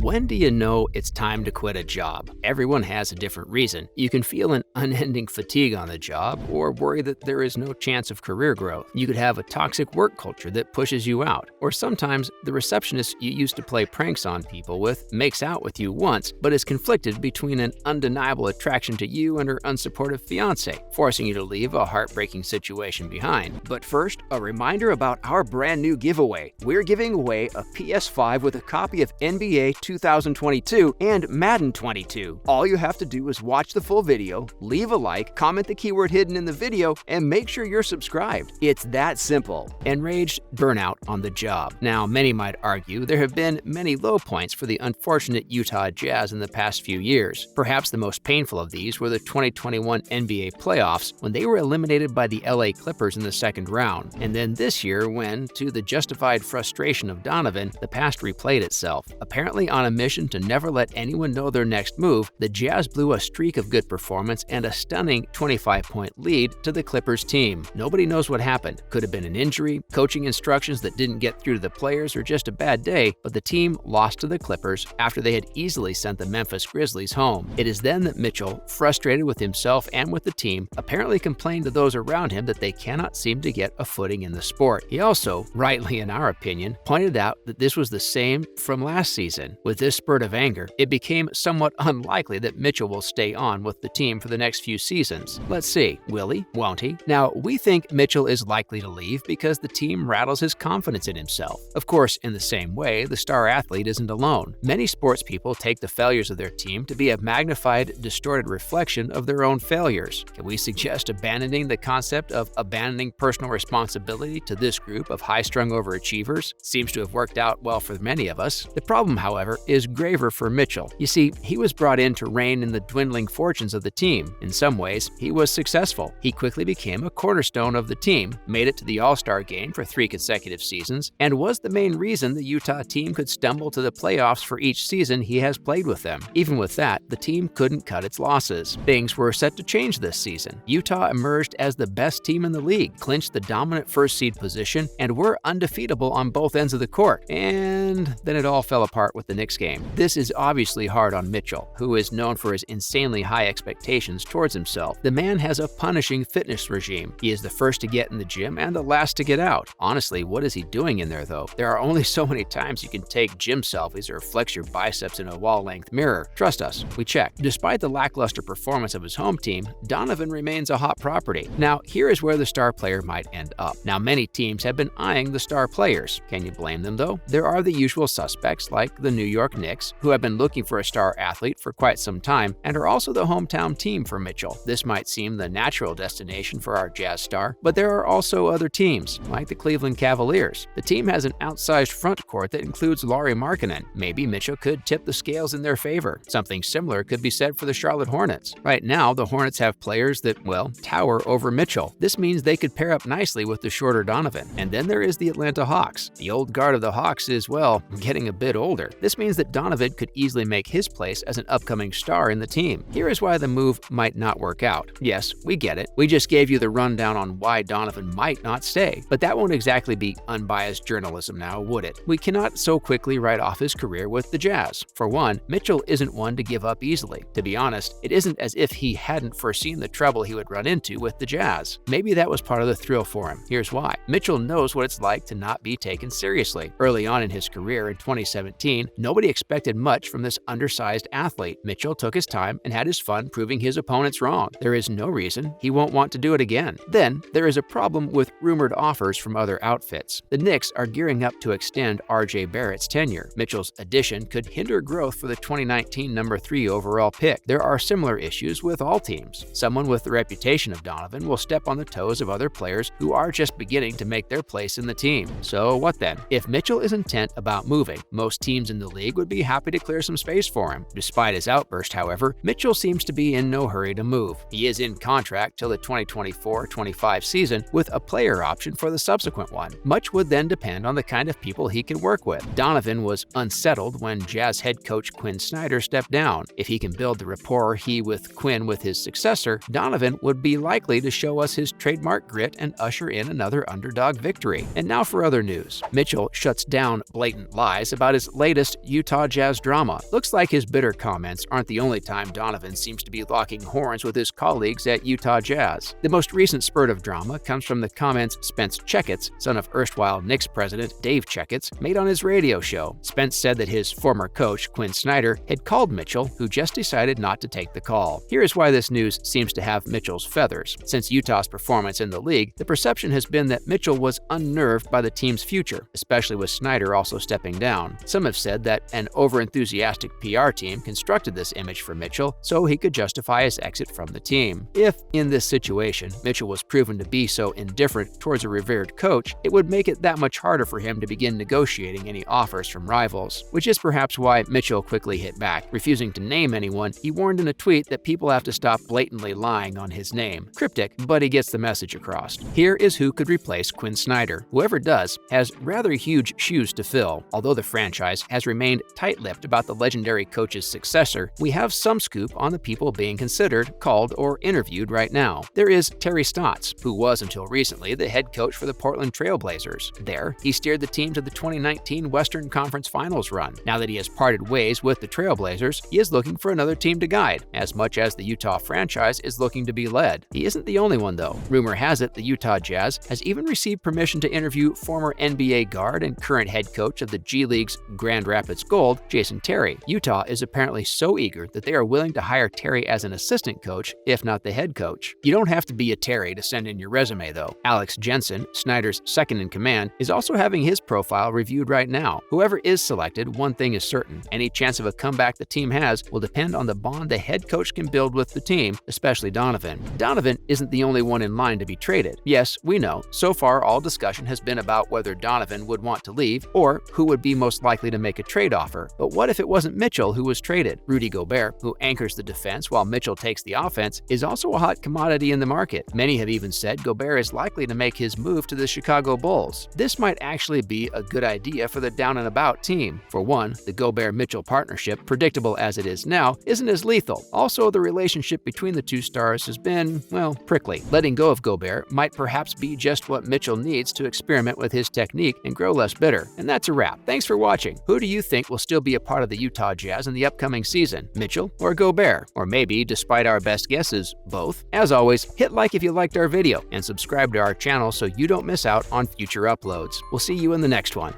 When do you know it's time to quit a job? Everyone has a different reason. You can feel an unending fatigue on the job or worry that there is no chance of career growth. You could have a toxic work culture that pushes you out. Or sometimes the receptionist you used to play pranks on people with makes out with you once, but is conflicted between an undeniable attraction to you and her unsupportive fiance, forcing you to leave a heartbreaking situation behind. But first, a reminder about our brand new giveaway. We're giving away a PS5 with a copy of NBA 2022 and Madden 22. All you have to do is watch the full video, leave a like, comment the keyword hidden in the video, and make sure you're subscribed. It's that simple. Enraged burnout on the job. Now, many might argue there have been many low points for the unfortunate Utah Jazz in the past few years. Perhaps the most painful of these were the 2021 NBA playoffs when they were eliminated by the LA Clippers in the second round. And then this year when, to the justified frustration of Donovan, the past replayed itself. Apparently on a mission to never let anyone know their next move, the Jazz blew a streak of good performance and a stunning 25-point lead to the Clippers team. Nobody knows what happened. Could have been an injury, coaching instructions that didn't get through to the players, or just a bad day, but the team lost to the Clippers after they had easily sent the Memphis Grizzlies home. It is then that Mitchell, frustrated with himself and with the team, apparently complained to those around him that they cannot seem to get a footing in the sport. He also, rightly in our opinion, pointed out that this was the same from last season. With this spurt of anger, it became somewhat unlikely that Mitchell will stay on with the team for the next few seasons. Let's see, will he? Won't he? Now, we think Mitchell is likely to leave because the team rattles his confidence in himself. Of course, in the same way, the star athlete isn't alone. Many sports people take the failures of their team to be a magnified, distorted reflection of their own failures. Can we suggest abandoning the concept of abandoning personal responsibility to this group of high-strung overachievers? Seems to have worked out well for many of us. The problem, however, is graver for Mitchell. You see, he was brought in to rein in the dwindling fortunes of the team. In some ways, he was successful. He quickly became a cornerstone of the team, made it to the All-Star game for 3 consecutive seasons, and was the main reason the Utah team could stumble to the playoffs for each season he has played with them. Even with that, the team couldn't cut its losses. Things were set to change this season. Utah emerged as the best team in the league, clinched the dominant first seed position, and were undefeatable on both ends of the court. And then it all fell apart with the Knicks game. This is obviously hard on Mitchell, who is known for his insanely high expectations towards himself. The man has a punishing fitness regime. He is the first to get in the gym and the last to get out. Honestly, what is he doing in there though? There are only so many times you can take gym selfies or flex your biceps in a wall-length mirror. Trust us, we checked. Despite the lackluster performance of his home team, Donovan remains a hot property. Now, here is where the star player might end up. Now, many teams have been eyeing the star players. Can you blame them though? There are the usual suspects like the New York Knicks, who have been looking for a star athlete for quite some time and are also the hometown team for Mitchell. This might seem the natural destination for our Jazz star, but there are also other teams, like the Cleveland Cavaliers. The team has an outsized front court that includes Lauri Markkanen. Maybe Mitchell could tip the scales in their favor. Something similar could be said for the Charlotte Hornets. Right now, the Hornets have players that, well, tower over Mitchell. This means they could pair up nicely with the shorter Donovan. And then there is the Atlanta Hawks. The old guard of the Hawks is, well, getting a bit older. This means that Donovan could easily make his place as an upcoming star in the team. Here is why the move might not work out. Yes, we get it. We just gave you the rundown on why Donovan might not stay. But that won't exactly be unbiased journalism now, would it? We cannot so quickly write off his career with the Jazz. For one, Mitchell isn't one to give up easily. To be honest, it isn't as if he hadn't foreseen the trouble he would run into with the Jazz. Maybe that was part of the thrill for him. Here's why. Mitchell knows what it's like to not be taken seriously. Early on in his career in 2017, nobody expected much from this undersized athlete. Mitchell took his time and had his fun proving his opponents wrong. There is no reason he won't want to do it again. Then, there is a problem with rumored offers from other outfits. The Knicks are gearing up to extend R.J. Barrett's tenure. Mitchell's addition could hinder growth for the 2019 number 3 overall pick. There are similar issues with all teams. Someone with the reputation of Donovan will step on the toes of other players who are just beginning to make their place in the team. So what then? If Mitchell is intent about moving, most teams in the league would be happy to clear some space for him. Despite his outburst, however, Mitchell seems to be in no hurry hurry to move. He is in contract till the 2024-25 season with a player option for the subsequent one. Much would then depend on the kind of people he can work with. Donovan was unsettled when Jazz head coach Quin Snyder stepped down. If he can build the rapport he with Quin with his successor, Donovan would be likely to show us his trademark grit and usher in another underdog victory. And now for other news. Mitchell shuts down blatant lies about his latest Utah Jazz drama. Looks like his bitter comments aren't the only time Donovan seems to be locking horns with his colleagues at Utah Jazz. The most recent spurt of drama comes from the comments Spence Checketts, son of erstwhile Knicks president Dave Checketts, made on his radio show. Spence said that his former coach, Quin Snyder, had called Mitchell, who just decided not to take the call. Here is why this news seems to have Mitchell's feathers. Since Utah's performance in the league, the perception has been that Mitchell was unnerved by the team's future, especially with Snyder also stepping down. Some have said that an overenthusiastic PR team constructed this image for Mitchell so he could justify his exit from the team. If, in this situation, Mitchell was proven to be so indifferent towards a revered coach, it would make it that much harder for him to begin negotiating any offers from rivals, which is perhaps why Mitchell quickly hit back. Refusing to name anyone, he warned in a tweet that people have to stop blatantly lying on his name. Cryptic, but he gets the message across. Here is who could replace Quin Snyder. Whoever does has rather huge shoes to fill. Although the franchise has remained tight-lipped about the legendary coach's successor, we have some scoop on the people being considered, called, or interviewed right now. There is Terry Stotts, who was until recently the head coach for the Portland Trail Blazers. There, he steered the team to the 2019 Western Conference Finals run. Now that he has parted ways with the Trail Blazers, he is looking for another team to guide, as much as the Utah franchise is looking to be led. He isn't the only one, though. Rumor has it the Utah Jazz has even received permission to interview former NBA guard and current head coach of the G League's Grand Rapids Gold, Jason Terry. Utah is apparently so eager that they are willing to hire Terry as an assistant coach, if not the head coach. You don't have to be a Terry to send in your resume, though. Alex Jensen, Snyder's second-in-command, is also having his profile reviewed right now. Whoever is selected, one thing is certain. Any chance of a comeback the team has will depend on the bond the head coach can build with the team, especially Donovan. Donovan isn't the only one in line to be traded. Yes, we know, so far all discussion has been about whether Donovan would want to leave or who would be most likely to make a trade offer. But what if it wasn't Mitchell who was traded? Rudy Gobert, who anchors the defense while Mitchell takes the offense, is also a hot commodity in the market. Many have even said Gobert is likely to make his move to the Chicago Bulls. This might actually be a good idea for the down-and-about team. For one, the Gobert-Mitchell partnership, predictable as it is now, isn't as lethal. Also, the relationship between the two stars has been, well, prickly. Letting go of Gobert might perhaps be just what Mitchell needs to experiment with his technique and grow less bitter. And that's a wrap. Thanks for watching. Who do you think will still be a part of the Utah Jazz in the upcoming season? Mitchell or Gobert? Or maybe, despite our best guesses, both? As always, hit like if you liked our video and subscribe to our channel so you don't miss out on future uploads. We'll see you in the next one.